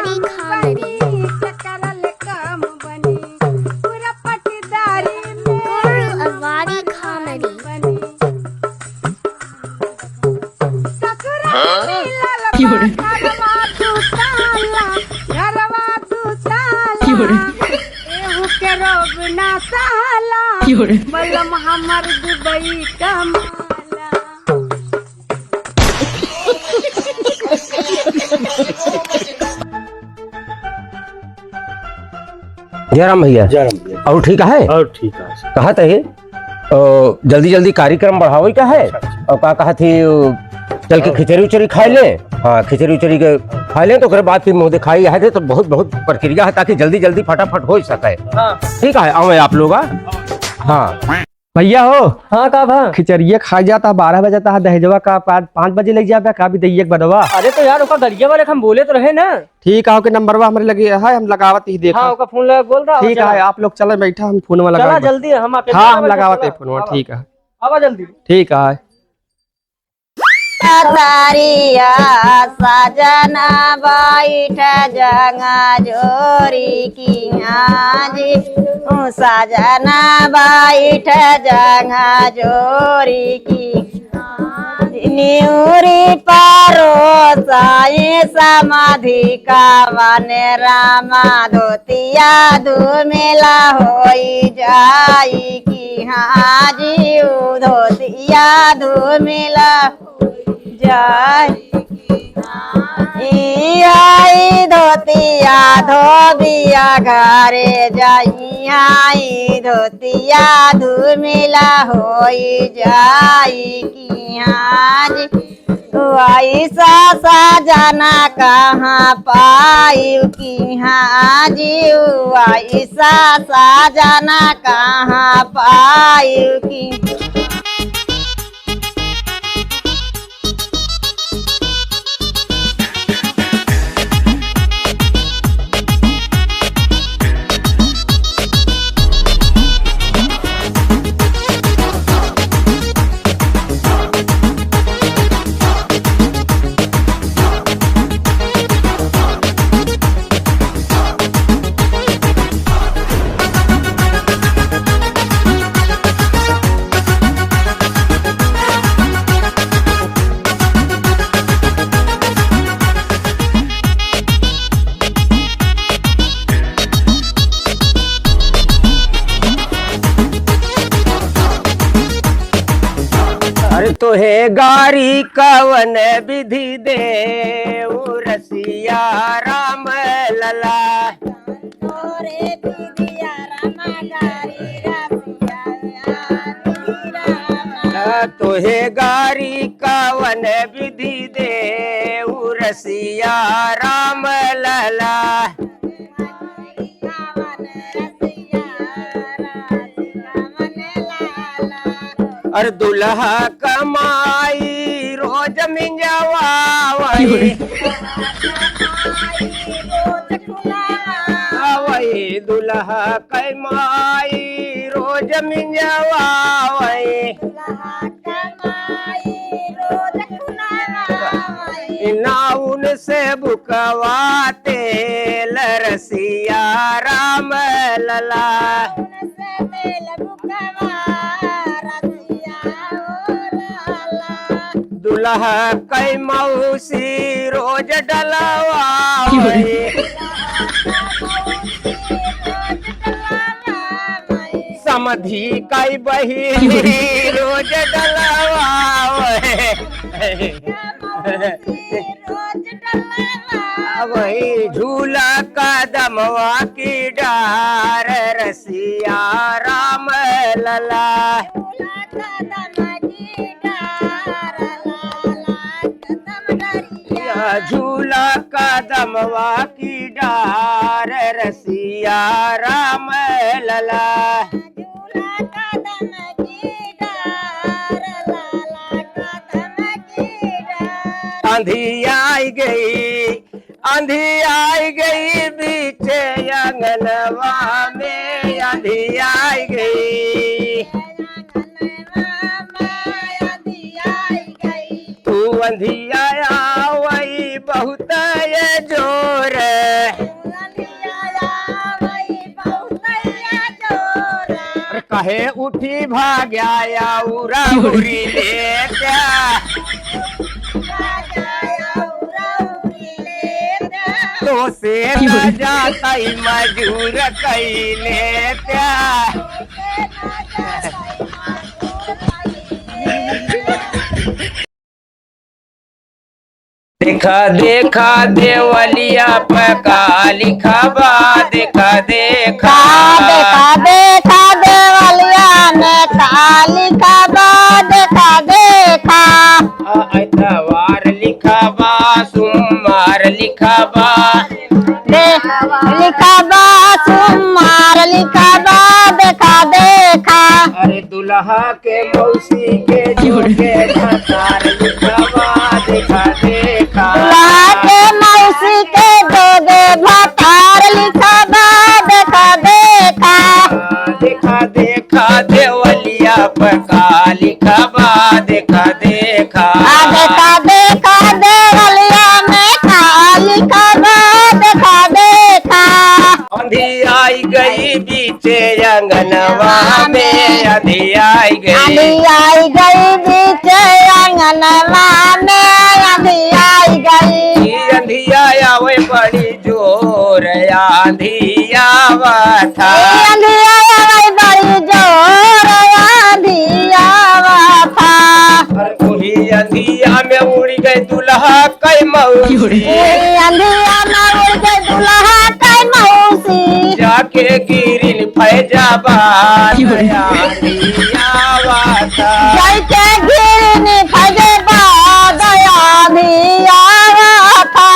Avadi comedy. Guru Avadi comedy. बलम हमर Dubai Kamala. Jairam भैया और ठीक है और ठीक है कहा थे जल्दी जल्दी कार्यक्रम बढ़ावे का है और का कहा थी चल के खिचड़ी उचड़ी खाए ले। हाँ खिचड़ी उचड़ी के खा लें तो ओकरे बाद फिर मुँह दिखाई है तो बहुत बहुत प्रक्रिया है ताकि जल्दी जल्दी फटाफट हो सके। ठीक है आओ आप लोग। हाँ भैया हो। हाँ का भा खिचड़िया खा जाता 12 बजे था दहेजवा का 5 बजे लग जाए का भी दैयक बदवा। अरे तो यार ओका गरिया वाले हम बोले तो रहे ना। ठीक है ओके नंबरवा हमारे लगे है हम लगावत ही देखा। हाँ ओका फोन लगा बोल रहा ठीक है आप लोग चलो बैठा हम फोन में लगा। चला जल्दी हम आप हाँ हम लगावत है फोन। ठीक है आवा जल्दी। ठीक है। तारिया सजना बैठ जंगा जोरी की जी सजना बैठ जंगा जोरी की न्यूरी पारो साई समाधि का वन रामा धोतिया धूमिला होई जाई की हाँ जी धोतिया धूमिला आई धोतिया धोबिया घरे जाई आई धोतिया धूमिला होई जाई की आज आई सा जाना कहाँ पाई की हाँ जी आई सा जाना कहाँ पाई की। अरे तो है गारी कवन विधि दे रसिया राम लला। तो है गारी कवन विधि दे रसिया राम लला। और दुल्हा कमाई रोज मिंजवाई वही दुल्हा कमाई रोज मिंजवाई नाउन से बुकवाते लरसिया राम लला। दुल्हा कई मौसी रोज डलवाई समधी कई बही रोज डलवाई वही झूला कदमवा की डार रसिया राम लला। झूला कदमवा की डार रसिया राम लला। आंधी आई गई बीच आंगनवा में आंधी आई गई। तू अंधिया वही बहुत जोर कहे उठी भाग्या उरा उरी लेत्या तो से न जाता मजूर कैले त्या देखा देखा देवलिया पका लिखा बा देखा देखा देखा देखा देवलिया में काली खबा देखा देखा ऐतवार लिखा बा सोमवार लिखा बा लिखा बा सुमार लिखा बा देखा देखा अरे दुल्हा के मौसी के जोड़े भतार लिखा बा देखा देखा दुल्हा के मौसी के दो दे भतार लिखा बा देखा देखा देखा देखा देवलिया पका लिखा बा देखा देखा देखा देखा देवलिया में काली खबा देखा देखा आंधी आई गई बीचे अंगनवा में आंधी आई गई आंधी आई गई बीच आंगनवा में आंधी आई गई अंधिया आवे बड़ी जोर आंधी आवा था आंधी आई बड़ी जोर आंधी आवा था और वही अंधिया में उड़ गई दुल्हा कई मौसी अंधिया में उड़ के दुल्हा कई मौसी जाके गिरिन फैजाबाद आंधी आवा था जय के गिरनी फजे बाद आंधी आवा था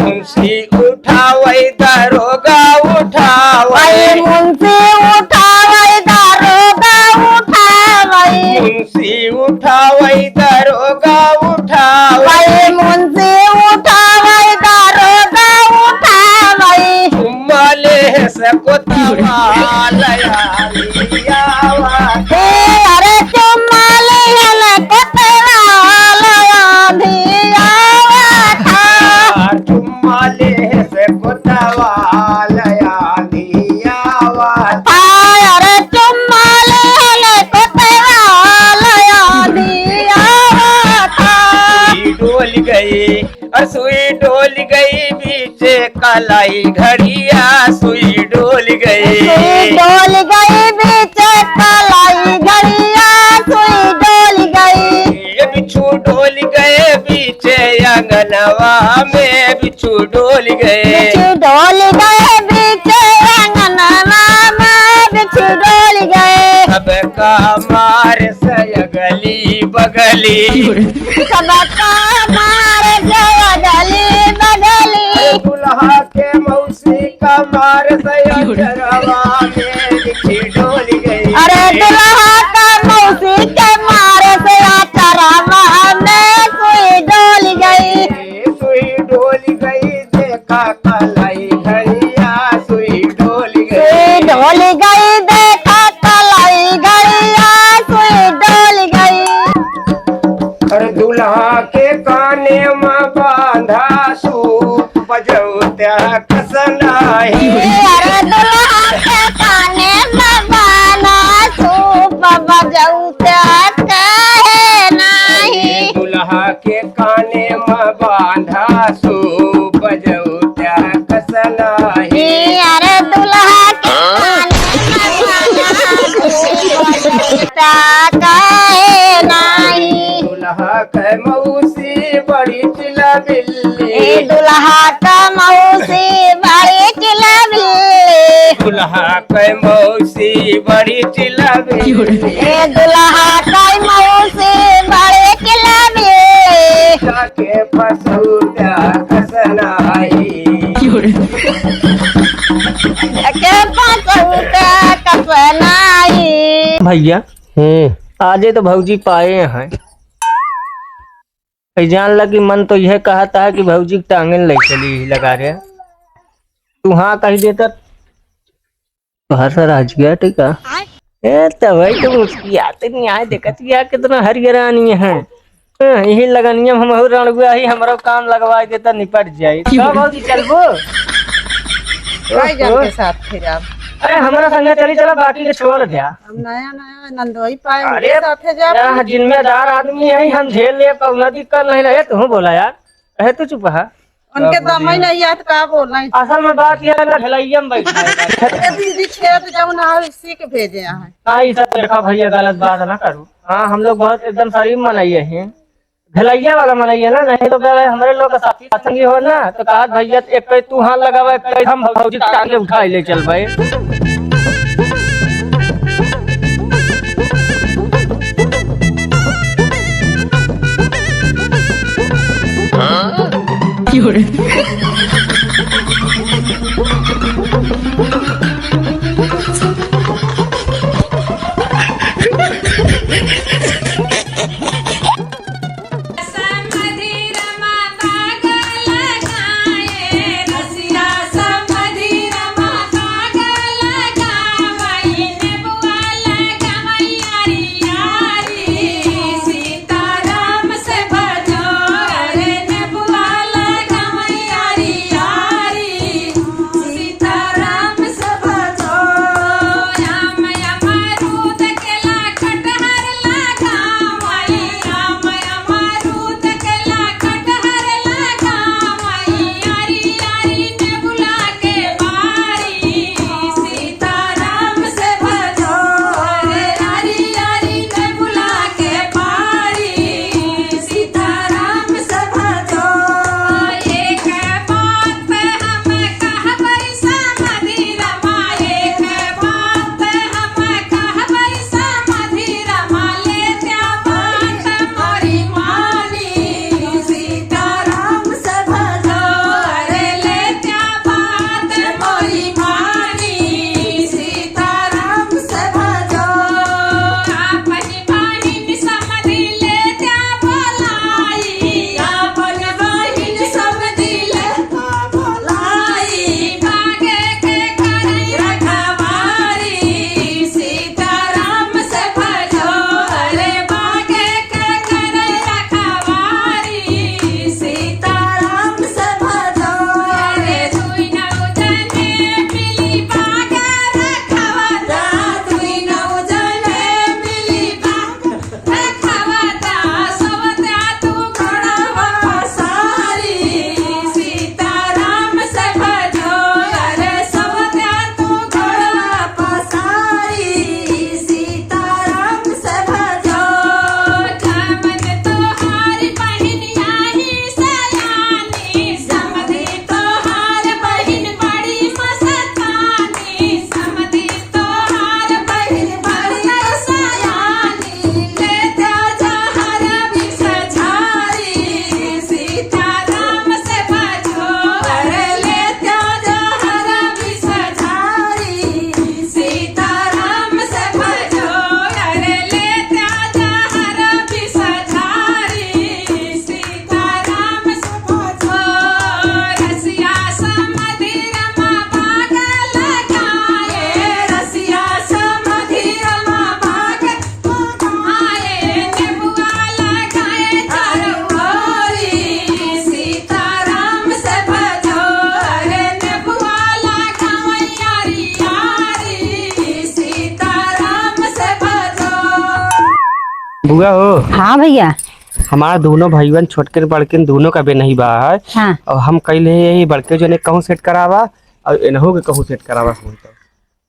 मुंशी उठावई दरोगा वही उठावई मुंशी उठावई दारोगा उठावई मुंशी उठावई दरोगा उठावई वही मुंशी उठावई दारोगा उठावई उम्मले से कोतवालया हे अरे चुम्माले हले कतवाल आंधी आवा था उम्मले से कोतवालया दियावा अरे चुम्माले हले कतवाल आंधी आवा था डोल गई और सुई डोल गई बीचे कलाई घड़िया सुई डोल गई डोल गई बीच कलाई घड़िया सुई डोल गई ये बिच्छू डोल गए बीचे अंगनवा में बिच्छू डोल गए बिच्छू डोल गए बीच आंगनवा में बिच्छू डोल गए अब का मार सयगली बगली सबका मार गया गली बगली दुल्हा के मौसी का मार सयगरवा में बिच्छी डोल गई अरे दुल्हा का मौसी के मारे से चरवा में सुई डोल गई सुई डोल गई देखा कलाई घड़िया सुई डोल सुई गई डोल गई देखा कलाई घड़िया सुई डोल गई और दुल्हा के काने में बांधा सूप बजौत्या कसनाही अरे दुल्हा के काने में बाना सूप बजौते कहे नहीं दुल्हा के काने में बांधा सूप बजौत्या कसनाही अरे दुल्हा के काने में बाना सूप कहे नहीं दुल्हा के मौसी बड़ी चिला बिल्ली दुल्हा का मौसी बड़ी चिलबिल्ली दुल्हा के मौसी बड़ी चिला बिल्ली दुल्हा का मौसी बड़ी चिलबिल्ली जाके फसूटा कसनाही के पसौते कसनाई भैया आजे तो भौजी पाए हैं जान लगी मन तो यह कहता है कि भौजी की टांगन ले चली लगा रहे तू हाँ कही देता तो हर सर आज गया ठीक है तो भाई तो उसकी आते नहीं आए देखत या कितना हरियरानी है यही लगानिया हम रणगुआ ही हमारा काम लगवा देता निपट जाए तो भौजी चलबो के साथ फिर आप अरे हमारा संगे चली चला, बाकी के छोड़ दिया। अब नया नया नंदोई पाए अरे उनके साथे जा। यार जिम्मेदार आदमी है, हम झेल ले, कौनो दिक्कत नहीं रहे। तू बोला यार, कहे तू चुप है। उनके दम ही नहीं याद का बोलना है। असल में बात यह है ना, ढलैया में बैठा है। दीदी खेत जब ना इसी के भेजे हैं। हाँ ये सब देखा भैया, गलत बात ना करो। हाँ हम लोग बहुत एकदम शरीफ मनाइए हैं, ढलैया वाला मनाइए ना, नहीं तो क्या हमारे लोग का साथी संगी हो ना, तो कहा भैया एक कई तू हाथ लगावा, कई हम भौजी टांगे उठाए ले चल भाई। बुआ हो। हाँ भैया। हमारा दोनों भाईवन छोटके बड़के दोनों का भी नहीं बा है। हाँ। और हम कहले यही बड़के जो ने कहूँ सेट करावा और इनहो के कहूँ सेट करावा।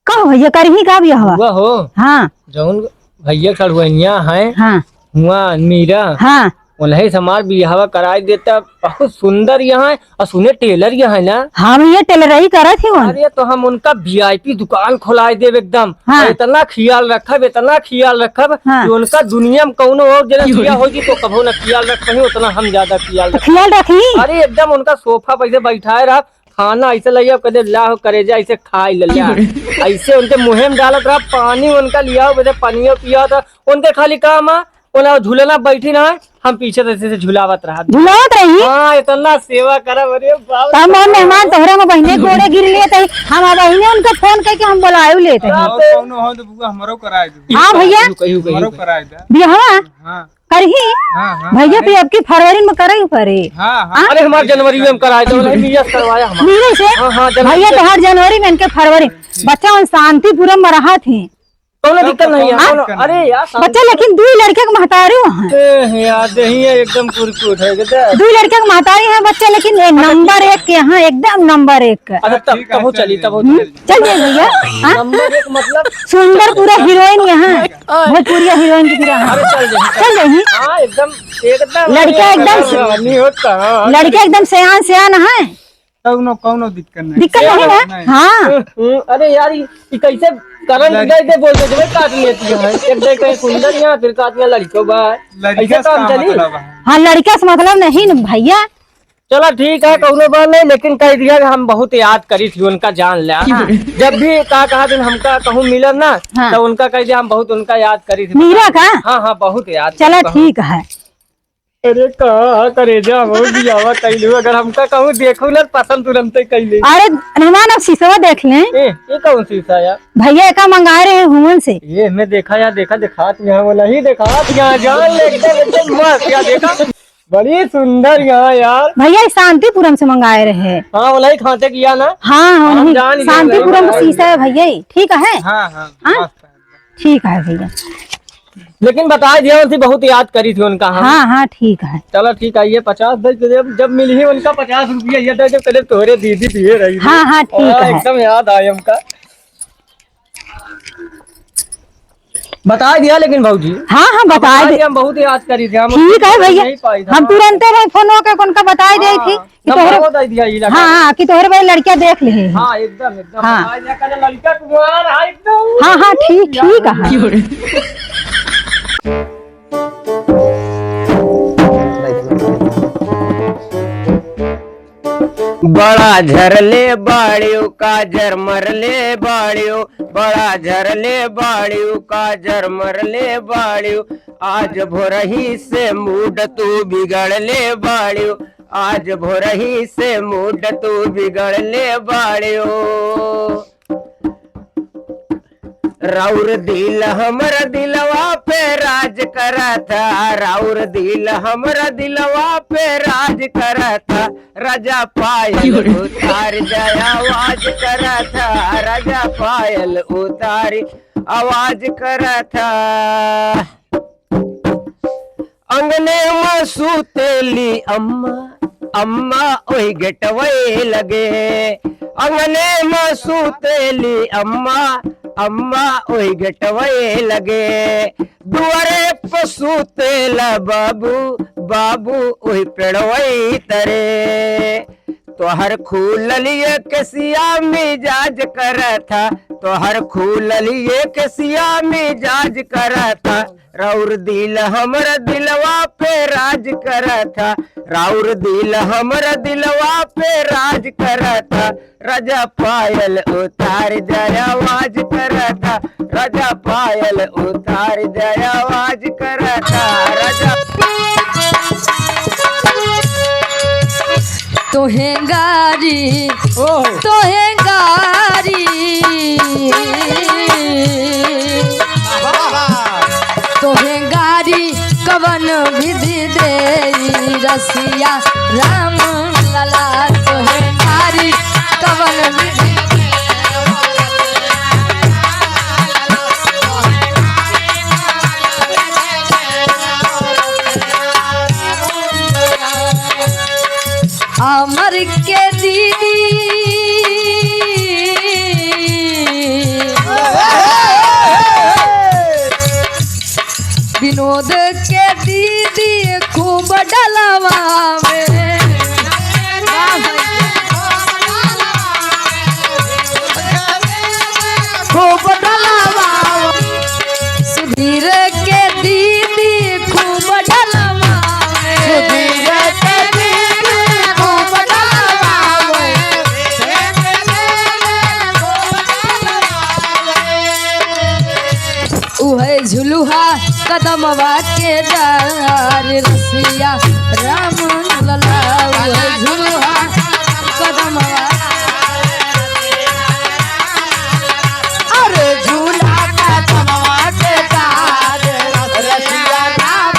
कहो भैया करही का भी हवा। बुआ हो। हाँ। जौन भैया खड़ुआ है। हाँ। हुआ मीरा। हाँ। उन्हें समार बिहावा कराई देता, बहुत सुंदर यहाँ है और सुने टेलर यहाँ है ना। हाँ भैया टेलर ही करा थी। अरे तो हम उनका VIP दुकान खोलाए देव एकदम। हाँ। इतना ख्याल रखब, इतना ख्याल रखब। हाँ। कि उनका दुनिया में कौनो और जगह होगी तो कभो न ख्याल रख पाही, उतना हम ज्यादा ख्याल रखी। अरे एकदम उनका सोफा पैसे बैठाए रहा, खाना ऐसे लिया कदे लाओ करेजा ऐसे खाई लिया, ऐसे उनके मुँह में डालत रहा, पानी उनका लिया पानियो पिया था। उनके खाली काम है झूलना बैठी ना, हम पीछे से झुलावत रहा। झुलावत रही। हाँ इतना सेवा करब। अरे बाप हम मेहमान तोहरे में बहने गोड़े गिर लिए थे, हम बहने उनका फोन करके हम बुलाए लेते हैं। कौनो हो तो बुआ हमरो कराए दे। हाँ भैया हमरो कराए दे। बियाह हां करही भैया पे आपकी फरवरी में करे पड़े अरे हमारे जनवरी में हम कराए थे करवाया हम नीरे से भैया तो हर जनवरी में इनके फरवरी बच्चा शांतिपुरम में रहा थे कोनो दिक्कत नहीं है अरे यार बच्चा लेकिन दो लड़के के महतारी वहाँ याद नहीं है एकदम कुरकुट है दो लड़के के महतारी है बच्चा लेकिन नंबर 1 के यहाँ एकदम नंबर 1 अरे तब वो चली चल जाए भैया नंबर 1 मतलब सुंदर पूरा हीरोइन यहाँ भोजपुरी हीरोइन की तरह चल जाए एकदम लड़का एकदम सयान है कौनो दिक्कत नहीं है हाँ अरे यार ये कैसे करंट दे बोलते थे काट लेती है एक देख कहीं सुंदर यहाँ फिर काटिया लड़कियों बा ऐसे काम चली हाँ लड़का से मतलब नहीं न भैया चलो ठीक है कौनो बात नहीं लेकिन कह दिया कि हम बहुत याद करी थी उनका जान लिया जब भी कहा दिन हमका कहूँ मिलन ना तो उनका कह दिया हम बहुत उनका याद करी थी मीरा का हाँ बहुत याद चलो ठीक है अरे कहा करे जा वो बियावा कैलू अगर हमका कहूँ देखो ना पसंद तुरंत कैले अरे मेहमान अब शीशा देख लें ये कौन शीशा यार भैया का मंगा रहे हैं हुमन से ये मैं देखा यार दिखात यहाँ वो नहीं दिखात यहाँ जान ले एकदम मस्त यार देखा बड़ी सुंदर यहाँ यार भैया शांतिपुरम से मंगाए रहे हाँ वो नहीं खाते किया ना हाँ शांतिपुरम का शीशा है भैया ठीक है ठीक है भैया लेकिन बता दिया उनसे बहुत याद करी थी उनका हाँ ठीक है चलो ठीक है ये 50 जब मिली ही उनका 50 रुपया ये दे पहले तोहरे दीदी दिए रही हाँ ठीक है एकदम याद आया उनका बता दिया लेकिन भाऊजी हाँ बता दिया हम बहुत याद करी थी ठीक है भैया हम तुरंत फोन होकर उनका बता दी थी कि तोहरे भाई लड़कियां देख ले एकदम लड़का कुमार एकदम हाँ ठीक है बड़ा झरले बाड़ियों का जर मरले बाड़ियों बड़ा झरले बाड़ियों का जर मरले बाड़ियों आज भोरही से मूड तू बिगड़ले बाड़ियों आज भोरही से मूड तू बिगड़ले बाड़ियों राउर दिल हमरा दिलवा पे राज करा था राउर दिल हमरा दिलवा पे राज करा था राजा पायल उतार जाया आवाज करा था राजा पायल उतारी आवाज करा था अंगने में सूतेली अम्मा अम्मा ओही गेटवे लगे अंगने में सूतेली अम्मा अम्मा ओही गेटवे लगे दुआरे पर सूतेला बाबू बाबू ओही पेड़वे तरे तोहर खूललिए कसिया मिजाज करा था तोहर खूललिए कसिया मिजाज करा था राउर दिल हमरा दिलवा पे राज करा था राउर दिल हमरा दिलवा पे राज करा था राजा पायल उतार जया आवाज करा था राजा पायल उतार जया आवाज करा था राजा तोहेंगारी तोहेंगारी कवन विधि दे रसिया राम लला तोहेंगारी कवन विधि अमर के दीदी विनोद के दीदी खूब डलवा में खूब डलवा सुधीर के दीदी खूब डलवा सुधीर के दीदी खूब उहे झुलुहा कदमवा के डार रसिया राम लला उहे झुलुहा कदमवा अरे झूला कदमवा के डार रसिया राम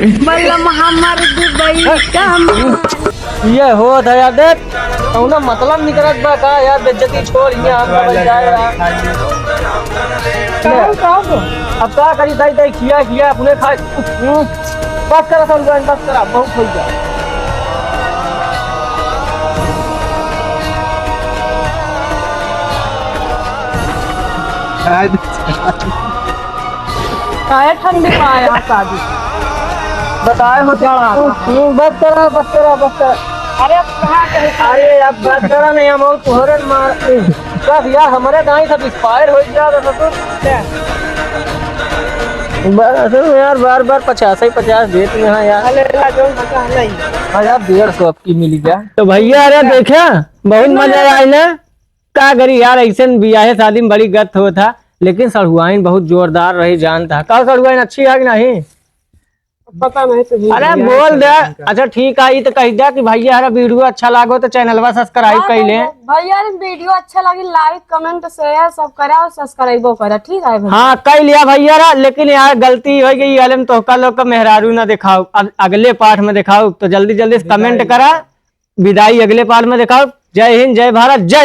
बलम हमर दुबई कम ये हो दया देख कौनो मतलब निकलत बा का यार बेइज्जती छोड़ यहाँ हम समझ जाए यार अब क्या करी दई दई खिया खिया अपने खाए बस करा सब बस करा बहुत हो गया काहे ठंडी पाया शादी बताए हो क्या बस करा बस करा बस करा अरे अब कहाँ कहे अरे अब बस करा नहीं हम और तुहरन मार बस यार हमारे दाई सब एक्सपायर हो गया तो बस यार बार बार 50 देते हैं हाँ यार हाँ यार 150 आपकी मिली क्या तो भैया अरे देखा बहुत मजा आया ना का करी यार ऐसे बियाहे शादी में बड़ी गत हो था लेकिन सड़ुआइन बहुत जोरदार रही जान था का सड़ुआइन अच्छी है कि नहीं पता नहीं तो अरे बोल दे अच्छा ठीक है तो कह दिया कि भैया हमारा वीडियो अच्छा लागो तो चैनलवा सब्सक्राइब कर ले भैया वीडियो अच्छा लगी लाइक कमेंट शेयर सब करा और सब्सक्राइबो करा ठीक है भैया। हाँ कर लिया भैया रा, लेकिन यार गलती हो गई अलम तो लोग का मेहरारू ना दिखाओ अब अगले पार्ट में दिखाओ तो जल्दी जल्दी कमेंट करा विदाई अगले पार्ट में दिखाओ जय हिंद जय भारत जय